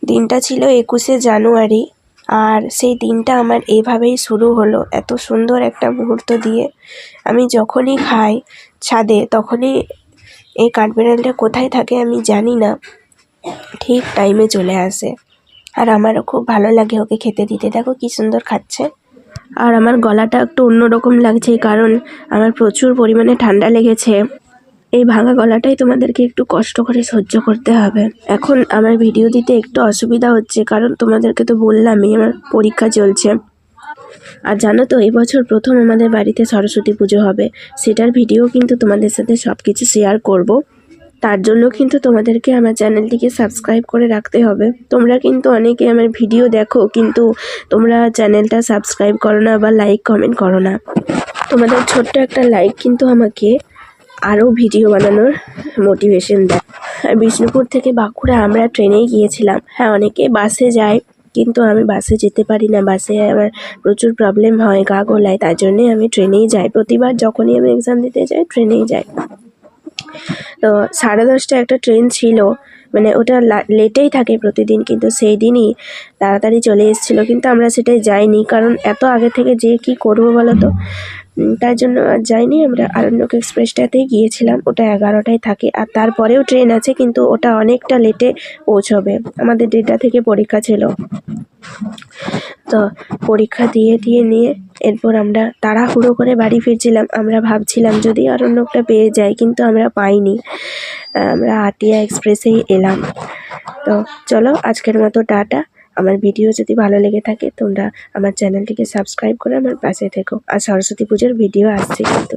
দিনটা ছিল 21শে জানুয়ারি, আর সেই দিনটা আমার এভাবেই শুরু হলো এত সুন্দর একটা মুহূর্ত দিয়ে। আমি যখনই খাই ছাদে তখনই এই কাঠবিড়ালটা কোথায় থাকে আমি জানি না, ঠিক টাইমে চলে আসে। আর আমারও খুব ভালো লাগে ওকে খেতে দিতে। দেখো কী সুন্দর খাচ্ছে। আর আমার গলাটা একটু অন্যরকম লাগছে, কারণ আমার প্রচুর পরিমাণে ঠান্ডা লেগেছে। এই ভাঙা গলাটাই তোমাদেরকে একটু কষ্ট করে সহ্য করতে হবে। এখন আমার ভিডিও দিতে একটু অসুবিধা হচ্ছে, কারণ তোমাদেরকে তো বললামই আমার পরীক্ষা চলছে। আর জানো তো, এবছর প্রথম আমাদের বাড়িতে সরস্বতী পুজো হবে। সেটার ভিডিও কিন্তু তোমাদের সাথে সব কিছু শেয়ার করব। তার জন্য কিন্তু তোমাদেরকে আমার চ্যানেলটিকে সাবস্ক্রাইব করে রাখতে হবে। তোমরা কিন্তু অনেকে আমার ভিডিও দেখো, কিন্তু তোমরা চ্যানেলটা সাবস্ক্রাইব করো না বা লাইক কমেন্ট করো না। তোমাদের ছোট্ট একটা লাইক কিন্তু আমাকে আরও ভিডিও বানানোর মোটিভেশন দেয়। আর বিষ্ণুপুর থেকে বাঁকুড়া আমরা ট্রেনেই গিয়েছিলাম। হ্যাঁ, অনেকে বাসে যায়, কিন্তু আমি বাসে যেতে পারি না। বাসে আমার প্রচুর প্রবলেম হয়, গা গোলায়, তার জন্যে আমি ট্রেনেই যাই। প্রতিবার যখনই আমি এক্সাম দিতে যাই ট্রেনেই যাই। তো 10:30টায় একটা ট্রেন ছিল, মানে ওটা লেটেই থাকে প্রতিদিন, কিন্তু সেই দিনই তাড়াতাড়ি চলে এসেছিলো, কিন্তু আমরা সেটাই যাইনি, কারণ এত আগে থেকে যেয়ে কী করবো বলো তো। তার জন্য আর যাইনি। আমরা আরণ্যক এক্সপ্রেসটাতেই গিয়েছিলাম, ওটা 11টায় থাকে। আর তারপরেও ট্রেন আছে, কিন্তু ওটা অনেকটা লেটে পৌঁছবে। আমাদের 1:30 থেকে পরীক্ষা ছিল, তো পরীক্ষা দিয়ে নিয়ে এরপর আমরা তাড়াহুড়ো করে বাড়ি ফিরছিলাম। আমরা ভাবছিলাম যদি আরণ্যকটা পেয়ে যাই, কিন্তু আমরা পাইনি। আমরা হাটিয়া এক্সপ্রেসেই এলাম। তো চলো, আজকের মতো টাটা। আমার ভিডিও যদি ভালো লেগে থাকে তোমরা আমার চ্যানেলটিকে সাবস্ক্রাইব করে আমার পাশে থেকো। আর সরস্বতী পুজোর ভিডিও আসছে কিন্তু।